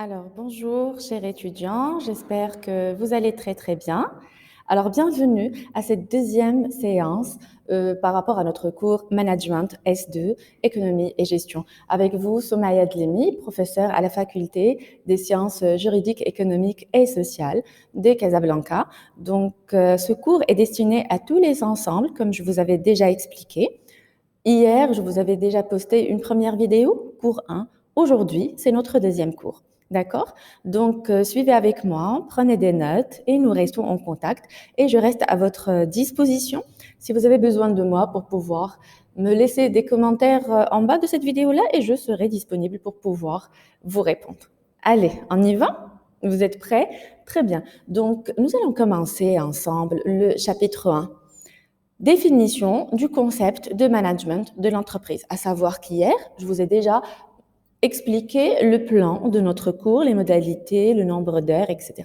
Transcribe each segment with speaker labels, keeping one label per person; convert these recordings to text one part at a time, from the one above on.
Speaker 1: Alors, bonjour, chers étudiants, j'espère que vous allez très très bien. Alors, bienvenue à cette deuxième séance par rapport à notre cours Management S2, Économie et Gestion. Avec vous, Somaya Dlemi, professeure à la faculté des sciences juridiques, économiques et sociales de Casablanca. Donc, ce cours est destiné à tous les ensembles, comme je vous avais déjà expliqué. Hier, je vous avais déjà posté une première vidéo, cours 1. Aujourd'hui, c'est notre deuxième cours. D'accord? Donc, suivez avec moi, prenez des notes et nous restons en contact. Et je reste à votre disposition si vous avez besoin de moi pour pouvoir me laisser des commentaires en bas de cette vidéo-là et je serai disponible pour pouvoir vous répondre. Allez, on y va? Vous êtes prêts? Très bien. Donc, nous allons commencer ensemble le chapitre 1. Définition du concept de management de l'entreprise, à savoir qu'hier, je vous ai déjà expliqué le plan de notre cours, les modalités, le nombre d'heures, etc.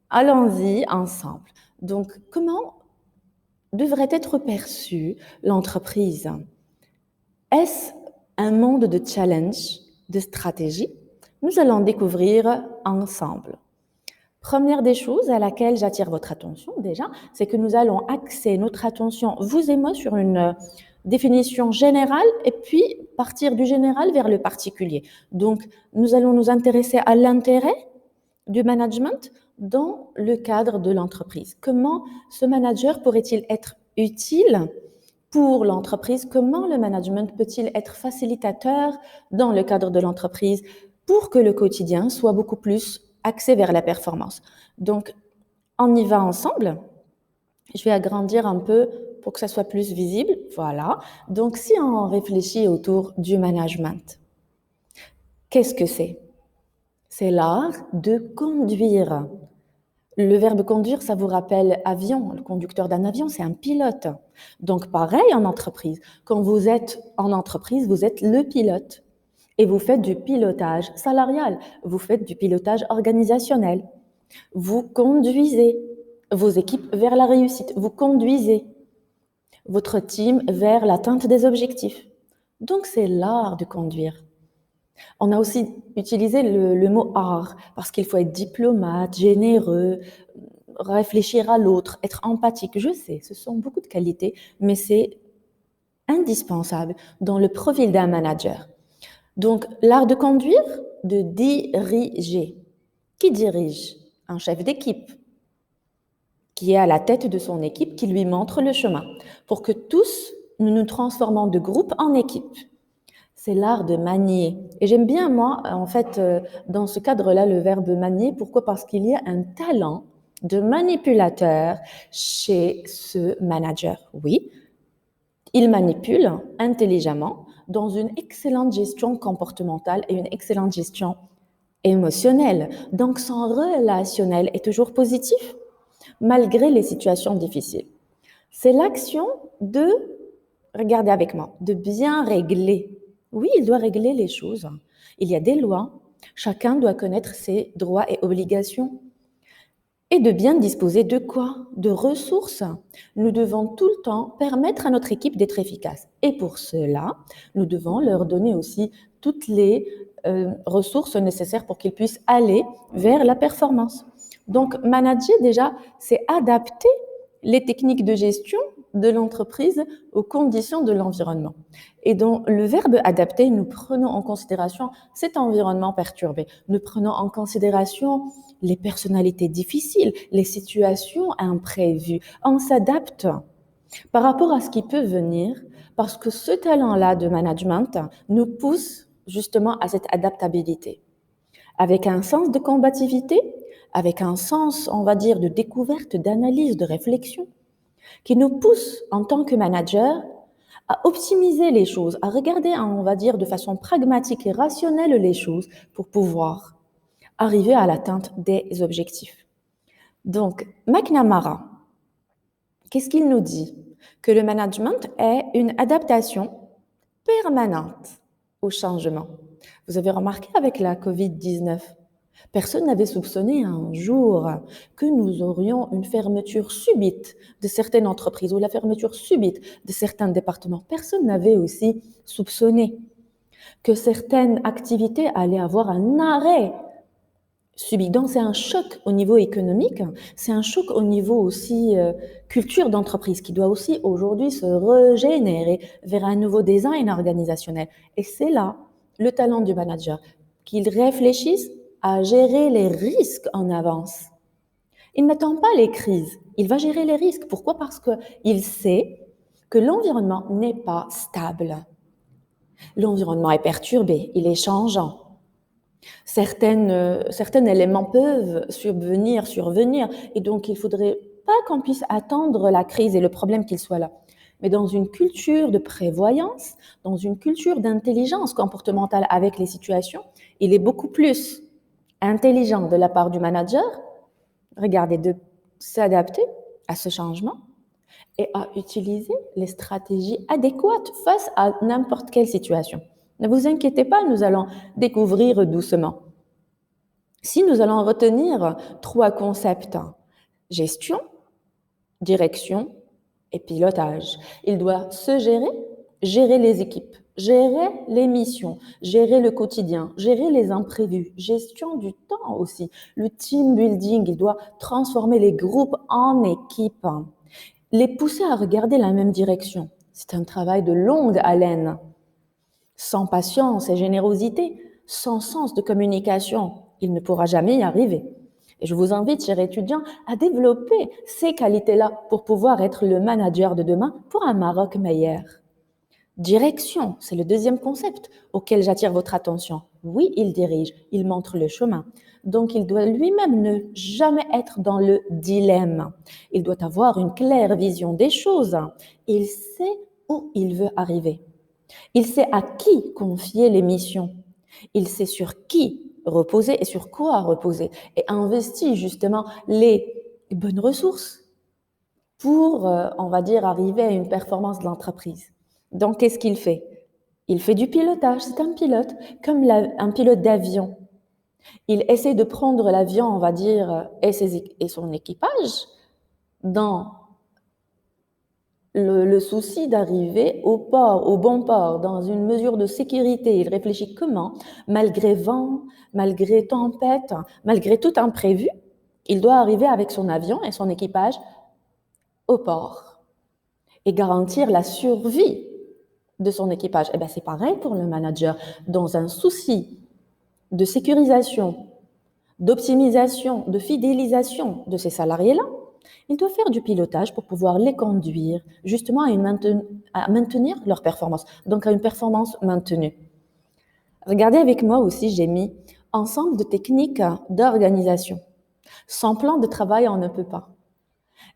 Speaker 1: Allons-y ensemble. Donc, comment devrait être perçue l'entreprise? Est-ce un monde de challenge, de stratégie? Nous allons découvrir ensemble. Première des choses à laquelle j'attire votre attention déjà, c'est que nous allons axer notre attention, vous et moi, sur une définition générale et puis partir du général vers le particulier. Donc, nous allons nous intéresser à l'intérêt du management dans le cadre de l'entreprise. Comment ce manager pourrait-il être utile pour l'entreprise? Comment le management peut-il être facilitateur dans le cadre de l'entreprise pour que le quotidien soit beaucoup plus axé vers la performance? Donc, on y va ensemble. Je vais agrandir un peu pour que ça soit plus visible. Voilà. Donc, si on réfléchit autour du management, qu'est-ce que c'est? C'est l'art de conduire. Le verbe conduire, ça vous rappelle avion. Le conducteur d'un avion, c'est un pilote. Donc, pareil en entreprise. Quand vous êtes en entreprise, vous êtes le pilote. Et vous faites du pilotage salarial. Vous faites du pilotage organisationnel. Vous conduisez vos équipes vers la réussite. Vous conduisez votre team vers l'atteinte des objectifs. Donc, c'est l'art de conduire. On a aussi utilisé le mot art parce qu'il faut être diplomate, généreux, réfléchir à l'autre, être empathique. Je sais, ce sont beaucoup de qualités, mais c'est indispensable dans le profil d'un manager. Donc, l'art de conduire, de diriger. Qui dirige? Un chef d'équipe qui est à la tête de son équipe, qui lui montre le chemin pour que tous nous nous transformons de groupe en équipe. C'est l'art de manier. Et j'aime bien, moi, en fait, dans ce cadre-là, le verbe manier. Pourquoi? Parce qu'il y a un talent de manipulateur chez ce manager. Oui, il manipule intelligemment dans une excellente gestion comportementale et une excellente gestion émotionnelle. Donc, son relationnel est toujours positif malgré les situations difficiles. C'est l'action de, regardez avec moi, de bien régler. Oui, il doit régler les choses. Il y a des lois. Chacun doit connaître ses droits et obligations. Et de bien disposer de quoi? De ressources. Nous devons tout le temps permettre à notre équipe d'être efficace. Et pour cela, nous devons leur donner aussi toutes les ressources nécessaires pour qu'ils puissent aller vers la performance. Donc, manager déjà, c'est adapter les techniques de gestion de l'entreprise aux conditions de l'environnement. Et dans le verbe adapter, nous prenons en considération cet environnement perturbé. Nous prenons en considération les personnalités difficiles, les situations imprévues. On s'adapte par rapport à ce qui peut venir parce que ce talent-là de management nous pousse justement à cette adaptabilité. Avec un sens de combativité, avec un sens, on va dire, de découverte, d'analyse, de réflexion, qui nous pousse en tant que manager à optimiser les choses, à regarder, on va dire, de façon pragmatique et rationnelle les choses pour pouvoir arriver à l'atteinte des objectifs. Donc, McNamara, qu'est-ce qu'il nous dit? Que le management est une adaptation permanente au changement. Vous avez remarqué avec la Covid-19, personne n'avait soupçonné un jour que nous aurions une fermeture subite de certaines entreprises ou la fermeture subite de certains départements. Personne n'avait aussi soupçonné que certaines activités allaient avoir un arrêt subit. Donc, c'est un choc au niveau économique, c'est un choc au niveau aussi culture d'entreprise qui doit aussi aujourd'hui se régénérer vers un nouveau design organisationnel. Et c'est là le talent du manager, qu'il réfléchisse à gérer les risques en avance. Il n'attend pas les crises, il va gérer les risques. Pourquoi? Parce qu'il sait que l'environnement n'est pas stable. L'environnement est perturbé, il est changeant. Certains éléments peuvent survenir, et donc il ne faudrait pas qu'on puisse attendre la crise et le problème qu'il soit là. Mais dans une culture de prévoyance, dans une culture d'intelligence comportementale avec les situations, il est beaucoup plus intelligent de la part du manager, regardez, de s'adapter à ce changement et à utiliser les stratégies adéquates face à n'importe quelle situation. Ne vous inquiétez pas, nous allons découvrir doucement. Si nous allons retenir 3 concepts, gestion, direction et pilotage. Il doit se gérer, gérer les équipes, gérer les missions, gérer le quotidien, gérer les imprévus, gestion du temps aussi, le team building, il doit transformer les groupes en équipes, les pousser à regarder la même direction. C'est un travail de longue haleine. Sans patience et générosité, sans sens de communication, il ne pourra jamais y arriver. Et je vous invite, chers étudiants, à développer ces qualités-là pour pouvoir être le manager de demain pour un Maroc meilleur. Direction, c'est le deuxième concept auquel j'attire votre attention. Oui, il dirige, il montre le chemin. Donc, il doit lui-même ne jamais être dans le dilemme. Il doit avoir une claire vision des choses. Il sait où il veut arriver. Il sait à qui confier les missions. Il sait sur qui reposer et sur quoi reposer. Et investit justement les bonnes ressources pour, on va dire, arriver à une performance de l'entreprise. Donc, qu'est-ce qu'il fait? Il fait du pilotage. C'est un pilote, comme un pilote d'avion. Il essaie de prendre l'avion, on va dire, et son équipage dans le souci d'arriver au port, au bon port, dans une mesure de sécurité. Il réfléchit comment, malgré vent, malgré tempête, malgré tout imprévu, il doit arriver avec son avion et son équipage au port et garantir la survie de son équipage. Et bien, c'est pareil pour le manager. Dans un souci de sécurisation, d'optimisation, de fidélisation de ces salariés-là, il doit faire du pilotage pour pouvoir les conduire justement à maintenir leur performance, donc à une performance maintenue. Regardez avec moi aussi, j'ai mis ensemble de techniques d'organisation. Sans plan de travail, on ne peut pas.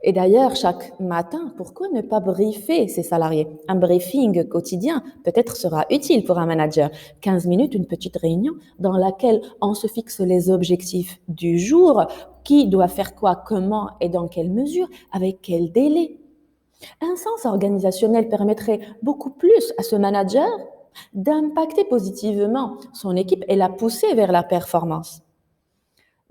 Speaker 1: Et d'ailleurs, chaque matin, pourquoi ne pas briefer ses salariés? Un briefing quotidien peut-être sera utile pour un manager. 15 minutes, une petite réunion dans laquelle on se fixe les objectifs du jour, qui doit faire quoi, comment et dans quelle mesure, avec quel délai. Un sens organisationnel permettrait beaucoup plus à ce manager d'impacter positivement son équipe et la pousser vers la performance.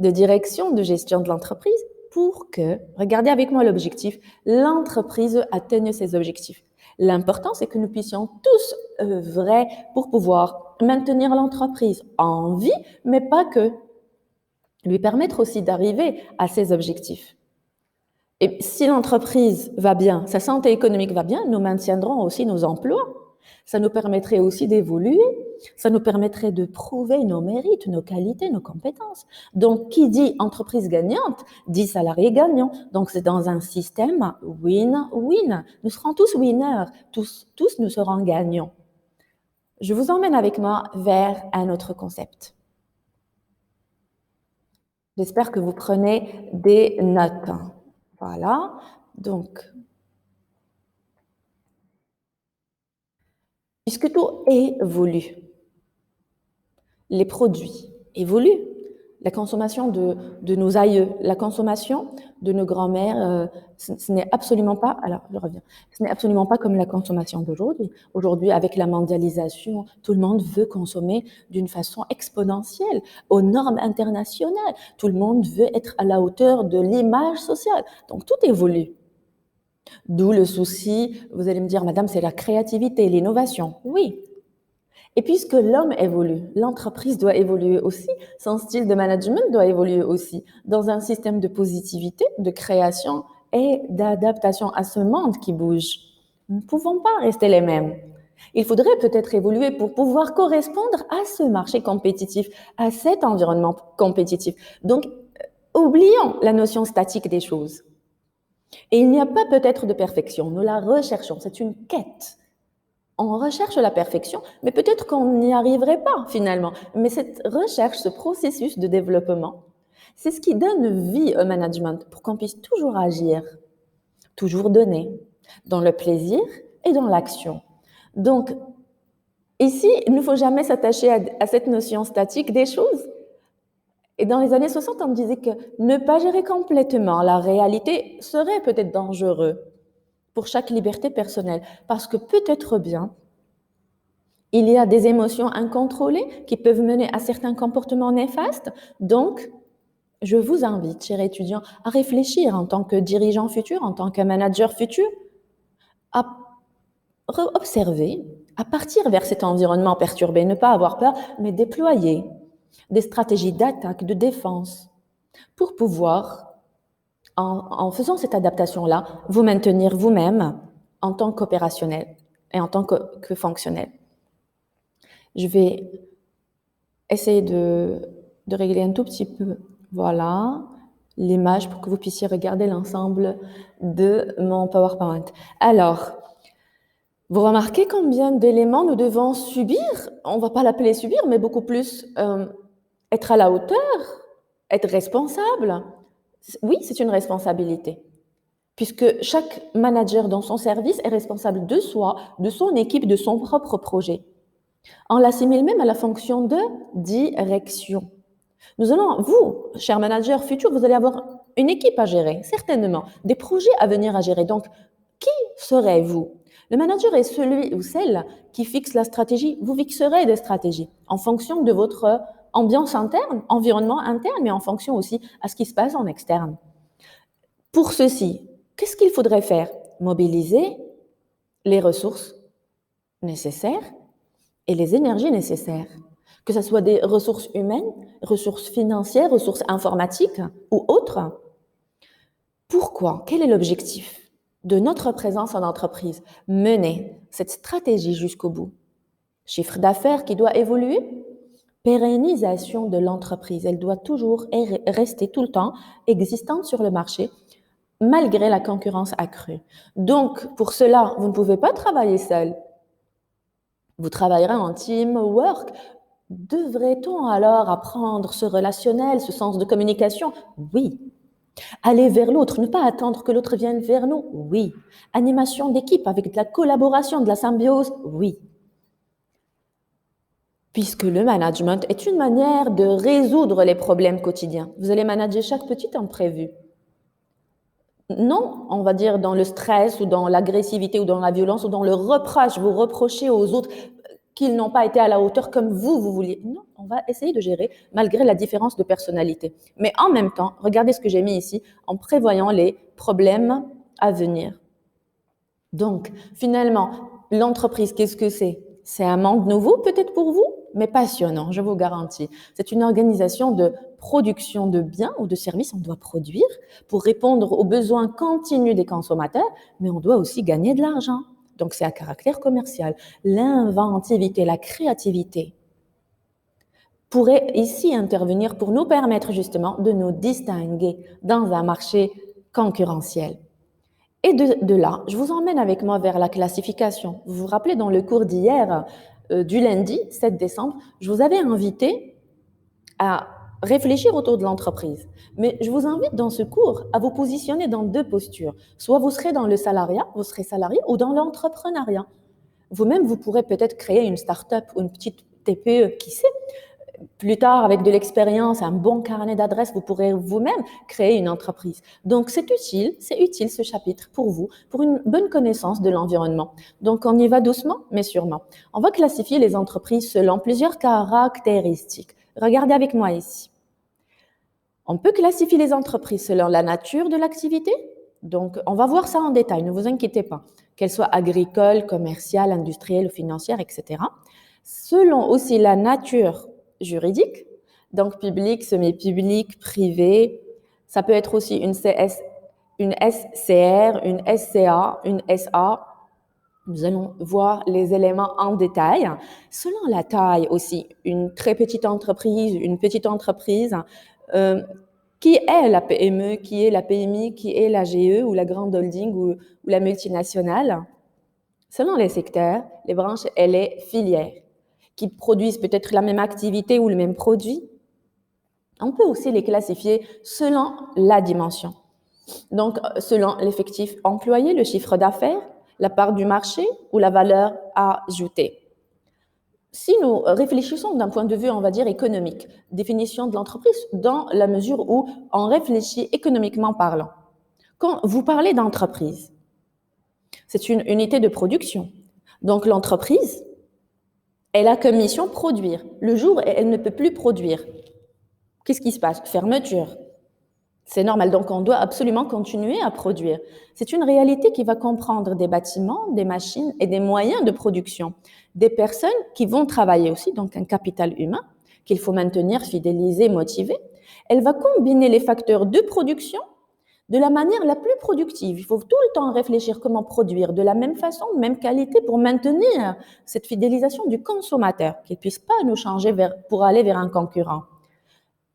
Speaker 1: De direction, de gestion de l'entreprise, pour que, regardez avec moi l'objectif, l'entreprise atteigne ses objectifs. L'important, c'est que nous puissions tous œuvrer pour pouvoir maintenir l'entreprise en vie, mais pas que. Lui permettre aussi d'arriver à ses objectifs. Et si l'entreprise va bien, sa santé économique va bien, nous maintiendrons aussi nos emplois. Ça nous permettrait aussi d'évoluer, ça nous permettrait de prouver nos mérites, nos qualités, nos compétences. Donc, qui dit entreprise gagnante, dit salarié gagnant. Donc, c'est dans un système win-win. Nous serons tous winners, tous nous serons gagnants. Je vous emmène avec moi vers un autre concept. J'espère que vous prenez des notes. Voilà, donc, puisque tout évolue, les produits évoluent, la consommation de nos aïeux, la consommation de nos grands-mères, ce n'est absolument pas, alors je reviens, ce n'est absolument pas comme la consommation d'aujourd'hui. Aujourd'hui, avec la mondialisation, tout le monde veut consommer d'une façon exponentielle, aux normes internationales. Tout le monde veut être à la hauteur de l'image sociale. Donc, tout évolue. D'où le souci, vous allez me dire, madame, c'est la créativité, l'innovation. Oui, Et puisque l'homme évolue, l'entreprise doit évoluer aussi, son style de management doit évoluer aussi, dans un système de positivité, de création et d'adaptation à ce monde qui bouge. Nous ne pouvons pas rester les mêmes. Il faudrait peut-être évoluer pour pouvoir correspondre à ce marché compétitif, à cet environnement compétitif. Donc, oublions la notion statique des choses. Et il n'y a pas peut-être de perfection, nous la recherchons, c'est une quête. On recherche la perfection, mais peut-être qu'on n'y arriverait pas finalement. Mais cette recherche, ce processus de développement, c'est ce qui donne vie au management pour qu'on puisse toujours agir, toujours donner, dans le plaisir et dans l'action. Donc, ici, il ne faut jamais s'attacher à cette notion statique des choses. Et dans les années 60, on me disait que ne pas gérer complètement la réalité serait peut-être dangereux pour chaque liberté personnelle, parce que peut-être bien, il y a des émotions incontrôlées qui peuvent mener à certains comportements néfastes. Donc, je vous invite, chers étudiants, à réfléchir en tant que dirigeant futur, en tant que manager futur, à observer, à partir vers cet environnement perturbé, ne pas avoir peur, mais déployer des stratégies d'attaque, de défense, pour pouvoir, en faisant cette adaptation-là, vous maintenir vous-même en tant qu'opérationnel et en tant que fonctionnel. Je vais essayer de régler un tout petit peu, voilà, l'image pour que vous puissiez regarder l'ensemble de mon PowerPoint. Alors, vous remarquez combien d'éléments nous devons subir? On ne va pas l'appeler subir, mais beaucoup plus être à la hauteur, être responsable. Oui, c'est une responsabilité, puisque chaque manager dans son service est responsable de soi, de son équipe, de son propre projet. On l'assimile même à la fonction de direction. Nous allons, vous, chers managers futurs, vous allez avoir une équipe à gérer, certainement, des projets à venir à gérer. Donc, qui serez-vous? Le manager est celui ou celle qui fixe la stratégie. Vous fixerez des stratégies en fonction de votre ambiance interne, environnement interne, mais en fonction aussi à ce qui se passe en externe. Pour ceci, qu'est-ce qu'il faudrait faire? Mobiliser les ressources nécessaires et les énergies nécessaires, que ce soit des ressources humaines, ressources financières, ressources informatiques ou autres. Pourquoi? Quel est l'objectif de notre présence en entreprise? Mener cette stratégie jusqu'au bout. Chiffre d'affaires qui doit évoluer, pérennisation de l'entreprise. Elle doit toujours rester tout le temps existante sur le marché, malgré la concurrence accrue. Donc, pour cela, vous ne pouvez pas travailler seul. Vous travaillerez en teamwork. Devrait-on alors apprendre ce relationnel, ce sens de communication? Oui. Aller vers l'autre, ne pas attendre que l'autre vienne vers nous? Oui. Animation d'équipe avec de la collaboration, de la symbiose? Oui. Puisque le management est une manière de résoudre les problèmes quotidiens. Vous allez manager chaque petit imprévu. Non, on va dire dans le stress ou dans l'agressivité ou dans la violence ou dans le reproche. Vous reprochez aux autres qu'ils n'ont pas été à la hauteur comme vous vouliez. Non, on va essayer de gérer malgré la différence de personnalité. Mais en même temps, regardez ce que j'ai mis ici, en prévoyant les problèmes à venir. Donc, finalement, l'entreprise, qu'est-ce que c'est? C'est un monde nouveau peut-être pour vous, mais passionnant, je vous garantis. C'est une organisation de production de biens ou de services. On doit produire pour répondre aux besoins continus des consommateurs, mais on doit aussi gagner de l'argent. Donc, c'est à caractère commercial. L'inventivité, la créativité pourrait ici intervenir pour nous permettre justement de nous distinguer dans un marché concurrentiel. Et de là, je vous emmène avec moi vers la classification. Vous vous rappelez, dans le cours d'hier, du lundi 7 décembre, je vous avais invité à réfléchir autour de l'entreprise. Mais je vous invite dans ce cours à vous positionner dans deux postures. Soit vous serez dans le salariat, vous serez salarié, ou dans l'entrepreneuriat. Vous-même, vous pourrez peut-être créer une start-up ou une petite TPE, qui sait. Plus tard, avec de l'expérience, un bon carnet d'adresses, vous pourrez vous-même créer une entreprise. Donc, c'est utile ce chapitre pour vous, pour une bonne connaissance de l'environnement. Donc, on y va doucement, mais sûrement. On va classifier les entreprises selon plusieurs caractéristiques. Regardez avec moi ici. On peut classifier les entreprises selon la nature de l'activité. Donc, on va voir ça en détail, ne vous inquiétez pas. Qu'elles soient agricoles, commerciales, industrielles ou financières, etc. selon aussi la nature juridique, donc public, semi-public, privé. Ça peut être aussi une une SCR, une SCA, une SA. Nous allons voir les éléments en détail. Selon la taille aussi, une très petite entreprise, une petite entreprise, euh, qui est la PME, qui est la PMI, qui est la GE ou la grande holding ou la multinationale. Selon les secteurs, les branches et les filières qui produisent peut-être la même activité ou le même produit. On peut aussi les classifier selon la dimension. Donc, selon l'effectif employé, le chiffre d'affaires, la part du marché ou la valeur ajoutée. Si nous réfléchissons d'un point de vue, on va dire, économique, définition de l'entreprise dans la mesure où on réfléchit économiquement parlant. Quand vous parlez d'entreprise, c'est une unité de production. Donc, l'entreprise, elle a comme mission produire. Le jour où elle ne peut plus produire, qu'est-ce qui se passe? Fermeture. C'est normal, donc on doit absolument continuer à produire. C'est une réalité qui va comprendre des bâtiments, des machines et des moyens de production, des personnes qui vont travailler aussi, donc un capital humain qu'il faut maintenir, fidéliser, motiver. Elle va combiner les facteurs de production de la manière la plus productive. Il faut tout le temps réfléchir comment produire de la même façon, de même qualité pour maintenir cette fidélisation du consommateur, qu'il ne puisse pas nous changer pour aller vers un concurrent.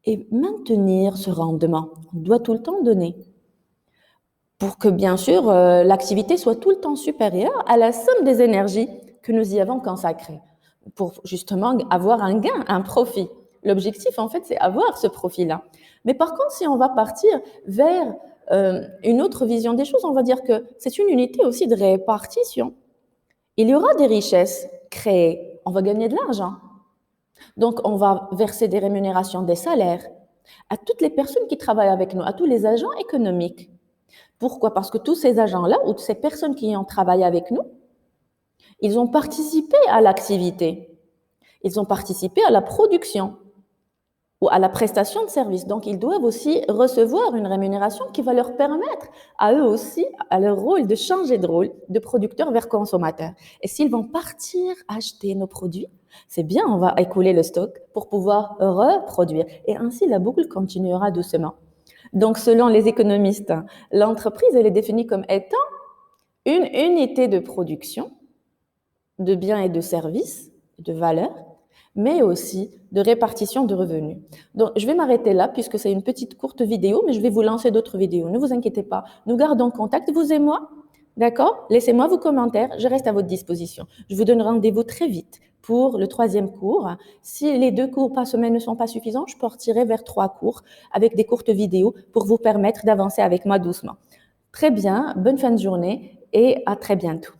Speaker 1: Et maintenir ce rendement, on doit tout le temps donner pour que, bien sûr, l'activité soit tout le temps supérieure à la somme des énergies que nous y avons consacrées pour justement avoir un gain, un profit. L'objectif, en fait, c'est avoir ce profit-là. Mais par contre, si on va partir vers une autre vision des choses, on va dire que c'est une unité aussi de répartition. Il y aura des richesses créées, on va gagner de l'argent. Donc, on va verser des rémunérations, des salaires à toutes les personnes qui travaillent avec nous, à tous les agents économiques. Pourquoi? Parce que tous ces agents-là ou toutes ces personnes qui ont travaillé avec nous, ils ont participé à l'activité, ils ont participé à la production ou à la prestation de services. Donc, ils doivent aussi recevoir une rémunération qui va leur permettre à eux aussi, à leur rôle, de changer de rôle de producteur vers consommateur. Et s'ils vont partir acheter nos produits, c'est bien, on va écouler le stock pour pouvoir reproduire. Et ainsi, la boucle continuera doucement. Donc, selon les économistes, l'entreprise, elle est définie comme étant une unité de production de biens et de services, de valeurs, mais aussi de répartition de revenus. Donc, je vais m'arrêter là puisque c'est une petite courte vidéo, mais je vais vous lancer d'autres vidéos. Ne vous inquiétez pas, nous gardons contact, vous et moi, d'accord? Laissez-moi vos commentaires, je reste à votre disposition. Je vous donne rendez-vous très vite pour le 3e cours. Si les 2 cours par semaine ne sont pas suffisants, je partirai vers 3 cours avec des courtes vidéos pour vous permettre d'avancer avec moi doucement. Très bien, bonne fin de journée et à très bientôt.